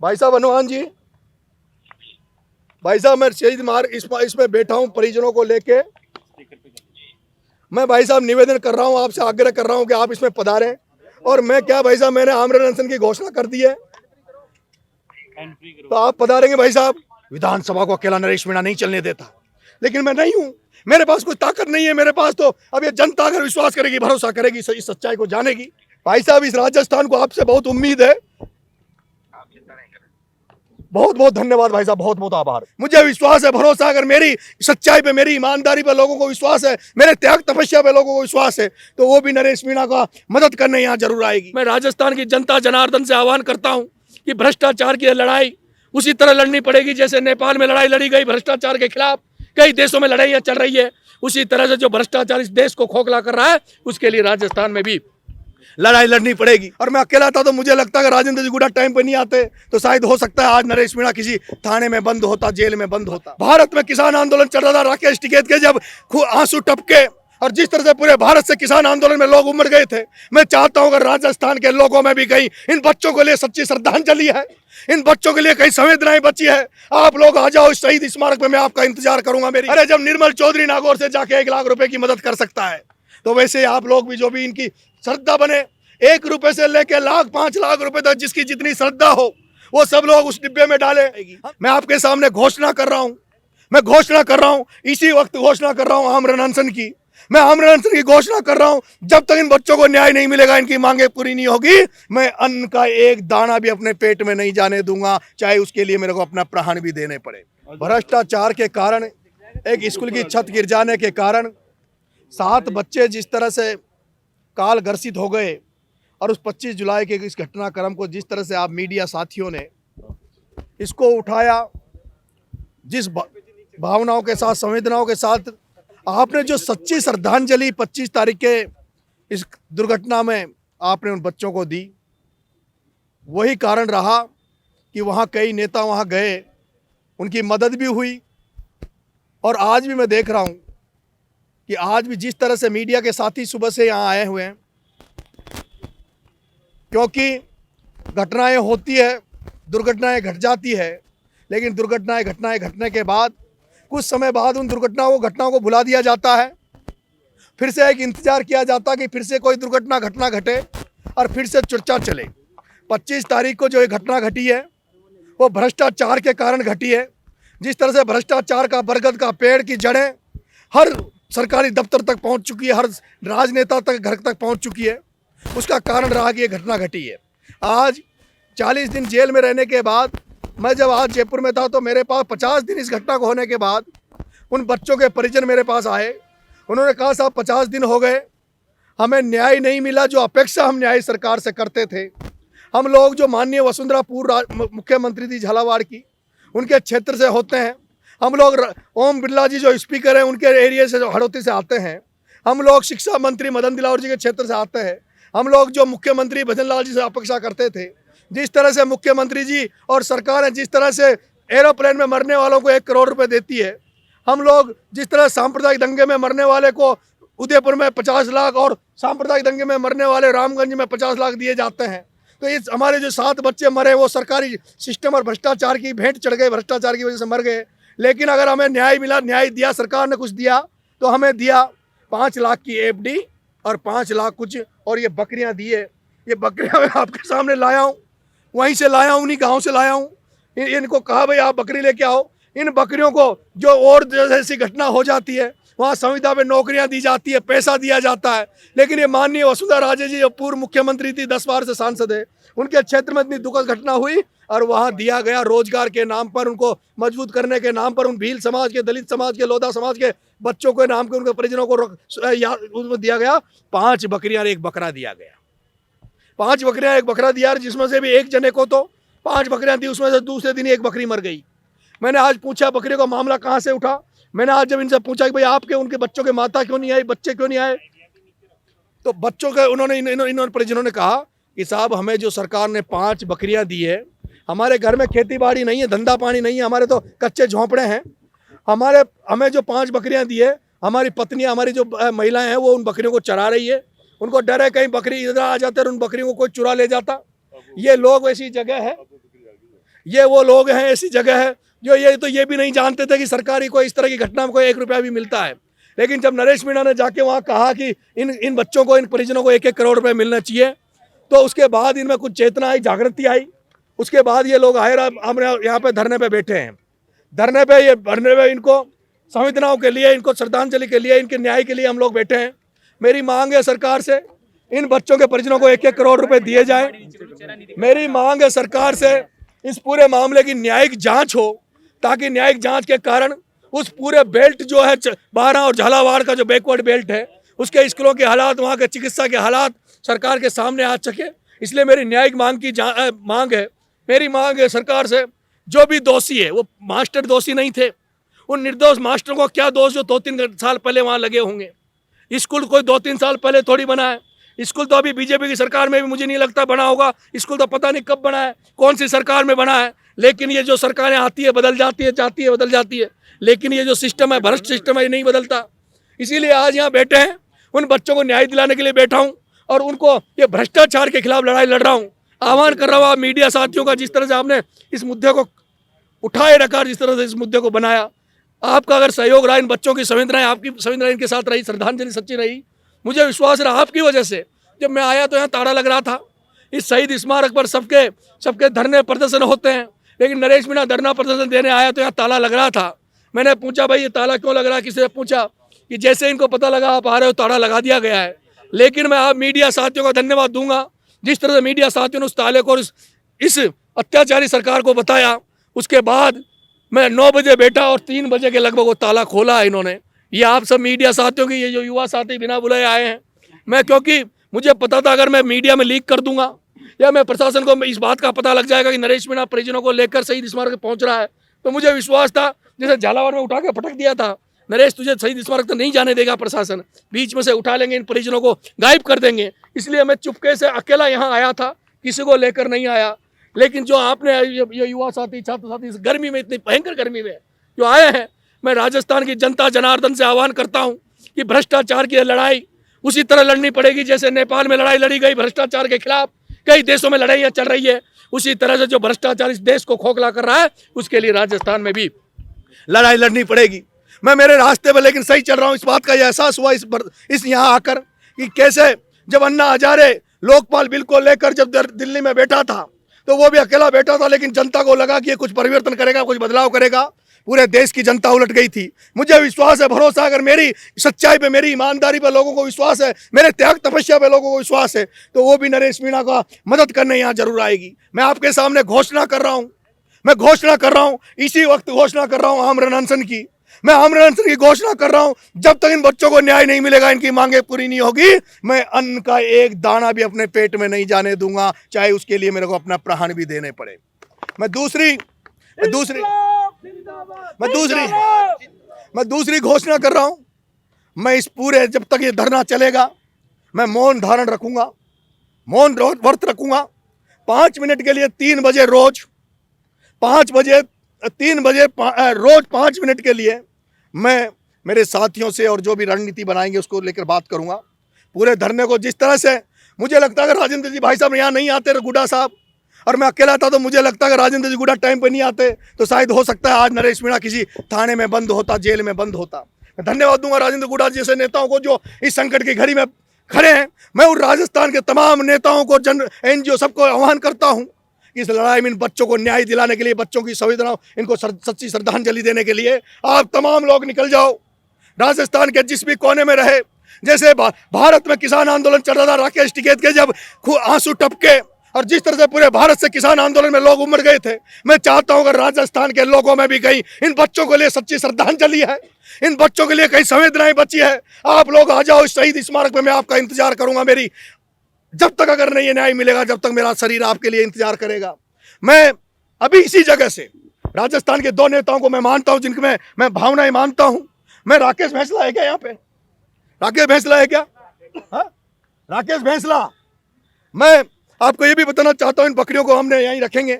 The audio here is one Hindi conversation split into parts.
भाई साहब हनुमान जी, भाई साहब मैं शहीद मार्ग इसमें बैठा हूँ परिजनों को लेके। मैं भाई साहब निवेदन कर रहा हूँ, आपसे आग्रह कर रहा हूँ कि आप इसमें पधारें। और मैं क्या भाई साहब, मैंने आमरण अनशन की घोषणा कर दी है, तो आप पधारेंगे भाई साहब। विधानसभा को अकेला नरेश मीणा नहीं चलने देता, लेकिन मैं नहीं हूँ, मेरे पास कोई ताकत नहीं है। मेरे पास तो अब ये जनता अगर विश्वास करेगी, भरोसा करेगी, इस सच्चाई को जानेगी। भाई साहब इस राजस्थान को आपसे बहुत उम्मीद है। बहुत बहुत धन्यवाद भाई साहब, बहुत बहुत आभार। मुझे विश्वास है, भरोसा, अगर मेरी सच्चाई पे, मेरी ईमानदारी पे लोगों को विश्वास है, मेरे त्याग तपस्या पे लोगों को विश्वास है, तो वो भी नरेश मीणा का मदद करने यहाँ जरूर आएगी। मैं राजस्थान की जनता जनार्दन से आह्वान करता हूँ कि भ्रष्टाचार की लड़ाई उसी तरह लड़नी पड़ेगी जैसे नेपाल में लड़ाई लड़ी गई भ्रष्टाचार के खिलाफ। कई देशों में लड़ाइयाँ चल रही है, उसी तरह से जो भ्रष्टाचार इस देश को खोखला कर रहा है, उसके लिए राजस्थान में भी लड़ाई लड़नी पड़ेगी। और मैं अकेला था तो मुझे लगता है राजेंद्र जी गुड़ा टाइम पे नहीं आते तो शायद हो सकता है आज नरेश मीणा किसी थाने में बंद होता, जेल में बंद होता। भारत में किसान आंदोलन चल रहा था, राकेश टिकैत के जब आंसू टपके और जिस तरह से पूरे भारत से किसान आंदोलन में लोग उमड़ गए थे, मैं चाहता हूं अगर राजस्थान के लोगों में भी कहीं इन बच्चों के लिए सच्ची श्रद्धांजलि है, इन बच्चों के लिए कहीं संवेदनाएं बची है, आप लोग आ जाओ इस शहीद स्मारक पे, मैं आपका इंतजार करूंगा। मेरी अरे जब निर्मल चौधरी नागौर से जाके 1 लाख रुपए की मदद कर सकता है, तो वैसे आप लोग भी जो भी इनकी श्रद्धा बने, 1 रुपए से लेके लाख 5 लाख रुपए तक जिसकी जितनी श्रद्धा हो वो सब लोग उस डिब्बे में डाले। मैं आपके सामने घोषणा कर रहा हूं, मैं घोषणा कर रहा हूं, इसी वक्त घोषणा कर रहा हूं आमरण अनशन की। मैं आमरण अनशन की घोषणा कर रहा हूं, जब तक इन बच्चों को न्याय नहीं मिलेगा, इनकी मांगे पूरी नहीं होगी, मैं अन्न का एक दाना भी अपने पेट में नहीं जाने दूंगा, चाहे उसके लिए मेरे को अपना प्राण भी देने पड़े। भ्रष्टाचार के कारण, एक स्कूल की छत गिर जाने के कारण 7 बच्चे जिस तरह से काल ग्रसित हो गए, और उस 25 जुलाई के इस घटनाक्रम को जिस तरह से आप मीडिया साथियों ने इसको उठाया, जिस भावनाओं के साथ, संवेदनाओं के साथ आपने जो सच्ची श्रद्धांजलि 25 तारीख के इस दुर्घटना में आपने उन बच्चों को दी, वही कारण रहा कि वहाँ कई नेता वहाँ गए, उनकी मदद भी हुई। और आज भी मैं देख रहा हूँ कि आज भी जिस तरह से मीडिया के साथी सुबह से यहाँ आए हुए हैं, क्योंकि घटनाएं होती है, दुर्घटनाएं घट जाती है, लेकिन दुर्घटनाएं घटने के बाद कुछ समय बाद उन घटनाओं को भुला दिया जाता है। फिर से एक इंतजार किया जाता है कि फिर से कोई घटना घटे और फिर से चर्चा चले। 25 तारीख को जो ये घटना घटी है वो भ्रष्टाचार के कारण घटी है। जिस तरह से भ्रष्टाचार का बरगद का पेड़ की जड़ें हर सरकारी दफ्तर तक पहुंच चुकी है, हर राजनेता तक, घर तक पहुंच चुकी है, उसका कारण रहा कि ये घटना घटी है। आज 40 दिन जेल में रहने के बाद मैं जब आज जयपुर में था तो मेरे पास 50 दिन इस घटना को होने के बाद उन बच्चों के परिजन मेरे पास आए। उन्होंने कहा साहब 50 दिन हो गए, हमें न्याय नहीं मिला, जो अपेक्षा हम न्याय सरकार से करते थे। हम लोग जो माननीय वसुंधरा पूर्व मुख्यमंत्री थी झालावाड़ की, उनके क्षेत्र से होते हैं। हम लोग ओम बिरला जी जो स्पीकर हैं उनके एरिया से, जो हड़ौती से आते हैं। हम लोग शिक्षा मंत्री मदन दिलावर जी के क्षेत्र से आते हैं। हम लोग जो मुख्यमंत्री भजन लाल जी से अपेक्षा करते थे, जिस तरह से मुख्यमंत्री जी और सरकार है जिस तरह से एरोप्लेन में मरने वालों को 1 करोड़ रुपए देती है, हम लोग जिस तरह सांप्रदायिक दंगे में मरने वाले को उदयपुर में 50 लाख और सांप्रदायिक दंगे में मरने वाले रामगंज में 50 लाख दिए जाते हैं, तो इस हमारे जो 7 बच्चे मरे वो सरकारी सिस्टम और भ्रष्टाचार की भेंट चढ़ गए, भ्रष्टाचार की वजह से मर गए। लेकिन अगर हमें न्याय मिला, न्याय दिया, सरकार ने कुछ दिया, तो हमें दिया 5 लाख की एफडी और 5 लाख कुछ, और ये बकरियां दी है। ये बकरियां मैं आपके सामने लाया हूँ, वहीं से लाया हूँ, उन्हीं गाँव से लाया हूँ। इनको कहा भाई आप बकरी लेके आओ। इन बकरियों को जो और जैसी घटना हो जाती है वहाँ संविदा में नौकरियां दी जाती है, पैसा दिया जाता है, लेकिन ये माननीय वसुंधरा राजे जी जो पूर्व मुख्यमंत्री थी, 10 बार से सांसद है, उनके क्षेत्र में इतनी दुखद घटना हुई और वहाँ दिया गया रोजगार के नाम पर, उनको मजबूत करने के नाम पर, उन भील समाज के, दलित समाज के, लोधा समाज के बच्चों के नाम के उनके परिजनों को उसमें दिया गया 5 बकरियां और 1 बकरा दिया गया। 5 बकरियां 1 बकरा दिया, जिसमें से भी एक जने को तो 5 बकरियां दी, उसमें से दूसरे दिन 1 बकरी मर गई। मैंने आज पूछा बकरी का मामला कहाँ से उठा। मैंने आज जब इनसे पूछा कि भाई आपके उनके बच्चों के माता क्यों नहीं आई, बच्चे क्यों नहीं आए, तो बच्चों के उन्होंने परिजनों ने कहा कि साहब हमें जो सरकार ने 5 बकरियां दी है, हमारे घर में खेती बाड़ी नहीं है, धंधा पानी नहीं है, हमारे तो कच्चे झोंपड़े हैं, हमें जो 5 बकरियां दी है, हमारी पत्नियां, हमारी जो महिलाएं हैं वो उन बकरियों को चरा रही है। उनको डर है कहीं बकरी इधर आ जाते और उन बकरियों को कोई चुरा ले जाता। ये लोग ऐसी जगह है, ये वो लोग हैं, ऐसी जगह है जो ये भी नहीं जानते थे कि सरकारी कोई इस तरह की घटना में कोई 1 रुपया भी मिलता है। लेकिन जब नरेश मीणा ने जाके वहाँ कहा कि इन बच्चों को, इन परिजनों को 1-1 करोड़ रुपए मिलना चाहिए, तो उसके बाद इनमें कुछ चेतना आई, जागृति आई। उसके बाद ये लोग आए, हम यहाँ पे धरने पे बैठे हैं। धरने पे इनको संवेदनाओं के लिए, इनको श्रद्धांजलि के लिए, इनके न्याय के लिए हम लोग बैठे हैं। मेरी मांग है सरकार से, इन बच्चों के परिजनों को 1-1 करोड़ रुपए दिए जाए। मेरी मांग है सरकार से, इस पूरे मामले की न्यायिक जांच हो, ताकि न्यायिक जांच के कारण उस पूरे बेल्ट जो है बारा और झालावाड़ का जो बैकवर्ड बेल्ट है, उसके स्कूलों के हालात, वहाँ के चिकित्सा के हालात सरकार के सामने आ सके। इसलिए मेरी न्यायिक मांग है। मेरी मांग है सरकार से, जो भी दोषी है, वो मास्टर दोषी नहीं थे, उन निर्दोष मास्टरों को क्या दोष जो 2-3 साल पहले वहाँ लगे होंगे। स्कूल कोई 2-3 साल पहले थोड़ी बना है। स्कूल तो अभी बीजेपी की सरकार में भी मुझे नहीं लगता बना होगा। स्कूल तो पता नहीं कब बना है, कौन सी सरकार में बना है। लेकिन ये जो सरकारें आती है, बदल जाती है, जाती है, बदल जाती है, लेकिन ये जो सिस्टम है, भ्रष्ट सिस्टम है, ये नहीं बदलता। इसीलिए आज यहाँ बैठे हैं, उन बच्चों को न्याय दिलाने के लिए बैठा हूँ और उनको ये भ्रष्टाचार के खिलाफ लड़ाई लड़ रहा हूँ। आह्वान कर रहा हूँ आप मीडिया साथियों का, जिस तरह से आपने इस मुद्दे को उठाए रखा, जिस तरह से इस मुद्दे को बनाया, आपका अगर सहयोग रहा, इन बच्चों की संवेदनाएं, आपकी संवेदनाएं इनके साथ रही, श्रद्धांजलि सच्ची रही, मुझे विश्वास रहा आपकी वजह से। जब मैं आया तो यहाँ ताला लग रहा था। इस शहीद स्मारक पर सबके धरने प्रदर्शन होते हैं, लेकिन नरेश मीणा धरना प्रदर्शन देने आया तो यहाँ ताला लग रहा था। मैंने पूछा, भाई ये ताला क्यों लग रहा है? किसी ने पूछा कि जैसे इनको पता लगा आप आ रहे हो, ताला लगा दिया गया है। लेकिन मैं आप मीडिया साथियों का धन्यवाद दूंगा, जिस तरह से मीडिया साथियों ने उस ताले को, इस अत्याचारी सरकार को बताया। उसके बाद मैं 9 बजे बैठा और 3 बजे के लगभग वो ताला खोला है इन्होंने। ये आप सब मीडिया साथियों की, ये जो युवा साथी बिना बुलाए आए हैं, मैं, क्योंकि मुझे पता था अगर मैं मीडिया में लीक कर दूंगा या मैं प्रशासन को इस बात का पता लग जाएगा कि नरेश मीणा परिजनों को लेकर शहीद स्मारक पहुंच रहा है, तो मुझे विश्वास था, जैसे झालावाड़ में उठा के पटक दिया था, नरेश तुझे शहीद स्मारक तो नहीं जाने देगा प्रशासन, बीच में से उठा लेंगे, इन परिजनों को गायब कर देंगे। इसलिए मैं चुपके से अकेला यहाँ आया था, किसी को लेकर नहीं आया। लेकिन जो आपने ये युवा साथी, छात्र साथी, इस गर्मी में, इतनी भयंकर गर्मी में जो आए हैं, मैं राजस्थान की जनता जनार्दन से आह्वान करता हूँ कि भ्रष्टाचार की लड़ाई उसी तरह लड़नी पड़ेगी जैसे नेपाल में लड़ाई लड़ी गई भ्रष्टाचार के खिलाफ, कई देशों में लड़ाइयाँ चल रही है। उसी तरह से जो भ्रष्टाचार इस देश को खोखला कर रहा है, उसके लिए राजस्थान में भी लड़ाई लड़नी पड़ेगी। मैं मेरे रास्ते पर लेकिन सही चल रहा हूँ। इस बात का एहसास हुआ इस यहाँ आकर कि कैसे जब अन्ना हजारे लोकपाल बिल को लेकर जब दिल्ली में बैठा था, तो वो भी अकेला बैठा था, लेकिन जनता को लगा कि ये कुछ परिवर्तन करेगा, कुछ बदलाव करेगा। पूरे देश की जनता उलट गई थी। मुझे विश्वास है, भरोसा, अगर मेरी सच्चाई पे, मेरी ईमानदारी पे लोगों को विश्वास है, मेरे त्याग तपस्या पे लोगों को विश्वास है, तो वो भी नरेश मीणा का मदद करने यहाँ जरूर आएगी। मैं आपके सामने घोषणा कर रहा हूँ, इसी वक्त घोषणा कर रहा हूँ आमरण अनशन की। मैं आमरण अनशन की घोषणा कर रहा हूँ। जब तक इन बच्चों को न्याय नहीं मिलेगा, इनकी मांगे पूरी नहीं होगी, मैं अन्न का एक दाना भी अपने पेट में नहीं जाने दूंगा, चाहे उसके लिए मेरे को अपना प्राण भी देने पड़े। मैं दूसरी घोषणा कर रहा हूं। मैं इस पूरे, जब तक ये धरना चलेगा, मैं मौन धारण रखूंगा, मौन व्रत रखूंगा। 5 मिनट के लिए 3 बजे रोज, 5 मिनट के लिए मैं मेरे साथियों से और जो भी रणनीति बनाएंगे उसको लेकर बात करूंगा। पूरे धरने को जिस तरह से मुझे लगता है, अगर राजेंद्र जी भाई साहब यहाँ नहीं आते, गुड्डा साहब, और मैं अकेला था, तो मुझे लगता है अगर राजेंद्र जी गुड्डा टाइम पे नहीं आते तो शायद हो सकता है आज नरेश मीणा किसी थाने में बंद होता, जेल में बंद होता। मैं धन्यवाद दूंगा राजेंद्र गुड्डा जैसे नेताओं को जो इस संकट की घड़ी में खड़े हैं। मैं उन राजस्थान के तमाम नेताओं को, NGO सबको आह्वान करता हूँ कि इस लड़ाई में इन बच्चों को न्याय दिलाने के लिए, बच्चों की संवेदना, इनको सच्ची श्रद्धांजलि देने के लिए आप तमाम लोग निकल जाओ। राजस्थान के जिस भी कोने में रहे, जैसे भारत में किसान आंदोलन चल रहा था, राकेश टिकैत के जब आंसू टपके, और जिस तरह से पूरे भारत से किसान आंदोलन में लोग उमड़ गए थे, मैं चाहता हूं अगर राजस्थान के लोगों में भी कहीं इन बच्चों के लिए सच्ची श्रद्धांजलि है, इन बच्चों के लिए कहीं संवेदनाएं बची है, आप लोग आ जाओ इस शहीद स्मारक में। मैं आपका इंतजार करूंगा। मेरी जब तक अगर नहीं न्याय मिलेगा, जब तक मेरा शरीर आपके लिए इंतजार करेगा। मैं अभी इसी जगह से राजस्थान के 2 नेताओं को मैं मानता हूं, जिनके मैं भावनाएं मानता हूं। मैं राकेश भैंसला है क्या यहाँ पे? राकेश भैंसला है क्या? राकेश भैंसला, मैं आपको ये भी बताना चाहता हूँ, इन बकरियों को हमने यहीं रखेंगे।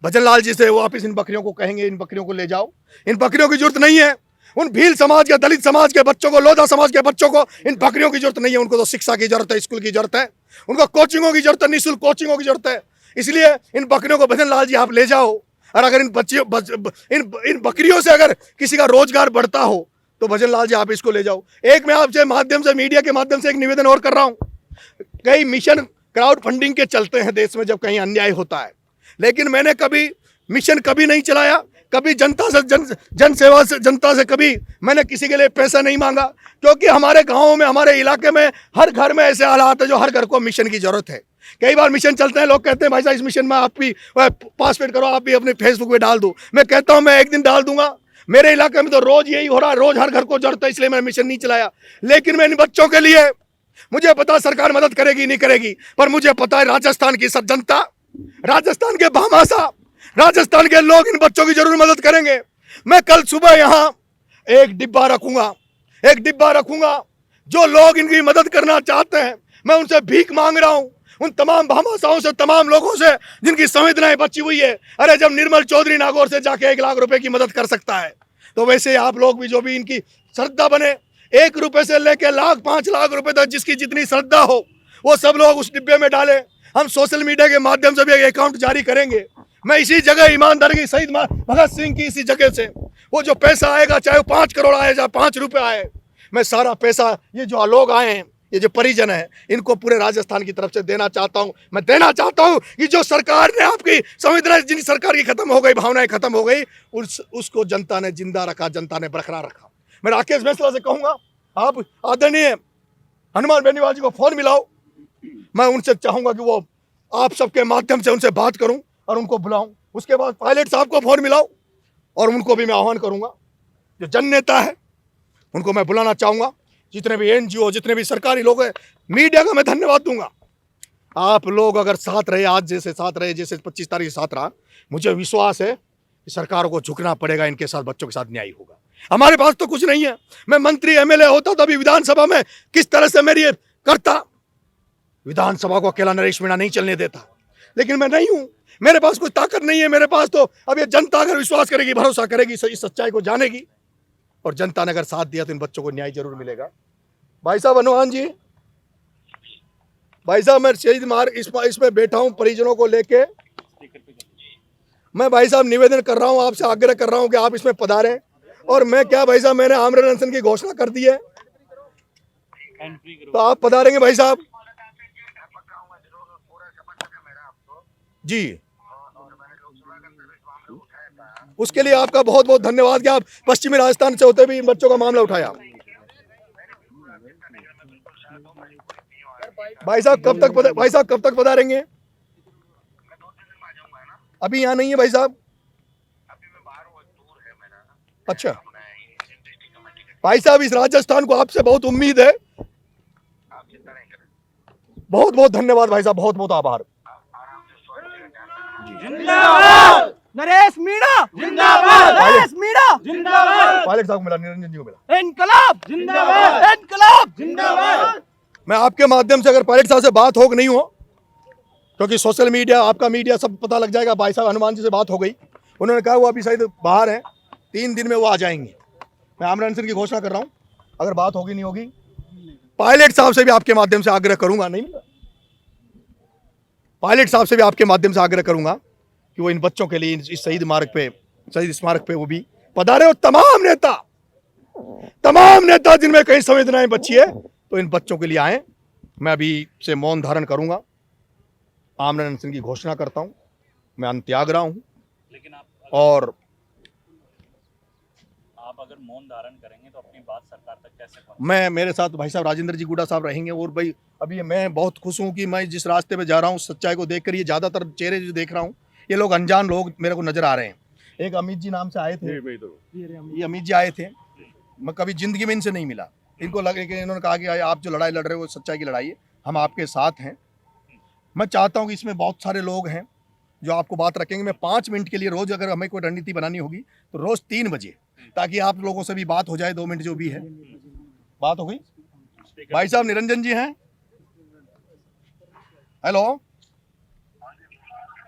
भजन लाल जी से वापस इन बकरियों को कहेंगे, इन बकरियों को ले जाओ। इन बकरियों की जरूरत नहीं है। उन भील समाज के, दलित समाज के बच्चों को, लोधा समाज के बच्चों को इन बकरियों की जरूरत नहीं है। उनको तो शिक्षा की जरूरत है, स्कूल की जरूरत है, उनको कोचिंगों की जरूरत है, निःशुल्क कोचिंगों की जरूरत है। इसलिए इन बकरियों को भजन लाल जी आप ले जाओ। और अगर इन बकरियों से अगर किसी का रोजगार बढ़ता हो तो भजन लाल जी आप इसको ले जाओ। एक मैं आपसे माध्यम से, मीडिया के माध्यम से एक निवेदन और कर रहा हूं। कई मिशन क्राउड फंडिंग के चलते हैं देश में जब कहीं अन्याय होता है, लेकिन मैंने कभी मिशन कभी नहीं चलाया, कभी जनता से जन सेवा से, जनता से कभी मैंने किसी के लिए पैसा नहीं मांगा, क्योंकि हमारे गाँव में, हमारे इलाके में हर घर में ऐसे हालात है जो हर घर को मिशन की जरूरत है। कई बार मिशन चलते हैं, लोग कहते हैं भाई साहब इस मिशन में आप भी पार्टिसिपेट करो, आप भी अपने फेसबुक पे डाल दो। मैं कहता हूं मैं एक दिन डाल दूंगा। मेरे इलाके में तो रोज यही हो रहा है, रोज हर घर को जरूरत है, इसलिए मैंने मिशन नहीं चलाया। लेकिन मैं इन बच्चों के लिए, मुझे पता सरकार मदद करेगी नहीं करेगी, पर मुझे पता है राजस्थान की सब जनता, राजस्थान के भामाशाह, राजस्थान के लोग इन बच्चों की जरूर मदद करेंगे। मैं कल सुबह यहाँ एक डिब्बा रखूंगा, जो लोग इनकी मदद करना चाहते हैं, मैं उनसे भीख मांग रहा हूं, उन तमाम भामाशाहों से, तमाम लोगों से जिनकी संवेदनाएं बची हुई है। अरे जब निर्मल चौधरी नागौर से जाके 1 लाख रुपए की मदद कर सकता है, तो वैसे आप लोग भी जो भी इनकी श्रद्धा बने, 1 रुपए से लेके लाख 5 लाख रुपए तक जिसकी जितनी श्रद्धा हो, वो सब लोग उस डिब्बे में डालें। हम सोशल मीडिया के माध्यम से भी एक अकाउंट जारी करेंगे। मैं इसी जगह ईमानदारी की शहीद भगत सिंह की इसी जगह से वो जो पैसा आएगा, चाहे वो 5 करोड़ आए, चाहे 5 रुपए आए, मैं सारा पैसा, ये जो लोग आए हैं, ये जो परिजन है, इनको पूरे राजस्थान की तरफ से देना चाहता हूं। मैं देना चाहता हूं कि जो सरकार ने आपकी संवेदना, जिन सरकार की खत्म हो गई, भावनाएं खत्म हो गई, उसको जनता ने जिंदा रखा, जनता ने बरकरार रखा। मैं राकेश मिश्रा से कहूंगा, आप आदरणीय हनुमान बेनीवाल जी को फोन मिलाओ। मैं उनसे चाहूंगा कि वो आप सबके माध्यम से उनसे बात करूं और उनको बुलाऊं। उसके बाद पायलट साहब को फोन मिलाओ और उनको भी मैं आह्वान करूंगा। जो जन नेता है उनको मैं बुलाना चाहूंगा, जितने भी एनजीओ, जितने भी सरकारी लोग हैं, मीडिया का मैं धन्यवाद दूंगा। आप लोग अगर साथ रहे, आज जैसे साथ रहे, जैसे 25 तारीख साथ रहा, मुझे विश्वास है कि सरकार को झुकना पड़ेगा, इनके साथ, बच्चों के साथ न्याय होगा। हमारे पास तो कुछ नहीं है। मैं मंत्री एमएलए होता तो अभी विधानसभा में किस तरह से मेरी करता, विधानसभा को अकेला नरेश मीणा नहीं चलने देता, लेकिन मैं नहीं हूं, मेरे पास कोई ताकत नहीं है। मेरे पास तो अब ये जनता अगर विश्वास करेगी, भरोसा करेगी, इस सच्चाई को जानेगी, और जनता ने अगर साथ दिया तो इन बच्चों को न्याय जरूर मिलेगा। भाई साहब हनुमान जी, भाई साहब मैं शहीद मार्ग इसमें बैठा हूं परिजनों को लेके। मैं भाई साहब निवेदन कर रहा हूं, आपसे आग्रह कर रहा हूं कि आप इसमें पधारें। और मैं क्या भाई साहब, मैंने आमरण अनशन की घोषणा कर दी है, तो आप पधारेंगे भाई साहब जी। उसके लिए आपका बहुत बहुत धन्यवाद कि आप पश्चिमी राजस्थान से होते भी इन बच्चों का मामला उठाया। भाई साहब कब तक पधारेंगे? अभी यहाँ नहीं है भाई साहब। अच्छा भाई साहब, इस राजस्थान को आपसे बहुत उम्मीद है। बहुत बहुत धन्यवाद भाई साहब, बहुत बहुत आभार। जिंदाबाद नरेश मीणा, जिंदाबाद नरेश मीणा, जिंदाबाद पायलट साहब को मिला, निरंजन जी को मिला। इनकलाब जिंदाबाद, इनकलाब जिंदाबाद। मैं आपके माध्यम से अगर पायलट साहब से बात हो कि नहीं हो, क्योंकि सोशल मीडिया, आपका मीडिया सब पता लग जाएगा। भाई साहब हनुमान जी से बात हो गई, उन्होंने कहा वो अभी शायद बाहर हैं, 3 दिन में वो आ जाएंगे। मैं आमरण अनशन की घोषणा कर रहा हूँ, अगर बात होगी नहीं होगी, पायलट साहब से भी आपके माध्यम से आग्रह करूंगा, नहीं पायलट साहब से भी आपके माध्यम से आग्रह करूंगा कि वो इन बच्चों के लिए इस शहीद मार्ग पे, शहीद स्मारक पे वो भी पधारे। और तमाम नेता जिनमें कई संवेदनाएं बची है, तो इन बच्चों के लिए आए। मैं अभी से मौन धारण करूंगा, आमरण अनशन की घोषणा करता हूं, मैं अन्न त्याग रहा हूं। लेकिन और आप अगर मौन धारण करेंगे तो अपनी बात सरकार तक कैसे पहुंचाएंगे? मैं, मेरे साथ भाई साहब राजेंद्र जी गुडा साहब रहेंगे। और भाई अभी मैं बहुत खुश हूं कि मैं जिस रास्ते पे जा रहा हूं, सच्चाई को देखकर, ये ज्यादातर चेहरे जो देख रहा हूं, ये लोग अनजान लोग मेरे को नजर आ रहे हैं। एक अमित जी नाम से आए थे, ये अमित जी आए थे, मैं कभी जिंदगी में इनसे नहीं मिला। इनको लगे कि इन्होंने कहा कि आप जो लड़ाई लड़ रहे हो वो सच्चाई की लड़ाई है, हम आपके साथ हैं। मैं चाहता हूं कि इसमें बहुत सारे लोग हैं जो आपको बात रखेंगे। मैं 5 मिनट के लिए रोज, अगर हमें कोई रणनीति बनानी होगी तो रोज 3 बजे, ताकि आप लोगों से भी बात हो जाए। 2 मिनट जो भी है बात हो गई। भाई साहब निरंजन जी हैं, हेलो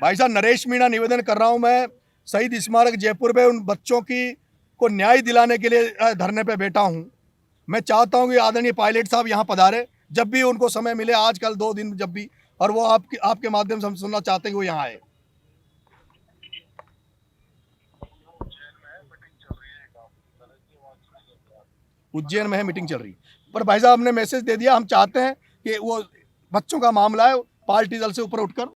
भाई साहब, नरेश मीणा निवेदन कर रहा हूं मैं, शहीद स्मारक जयपुर में उन बच्चों को न्याय दिलाने के लिए धरने पे बैठा हूं। मैं चाहता हूं कि आदरणीय पायलट साहब यहां पधारे, जब भी उनको समय मिले, आज कल 2 दिन जब भी, और वो आपके माध्यम से हम सुनना चाहते हैं कि वो यहाँ आए। उज्जैन में है, मीटिंग चल रही है। पर भाई साहब ने मैसेज दे दिया, हम चाहते हैं कि वो बच्चों का मामला है, पार्टी दल से ऊपर उठकर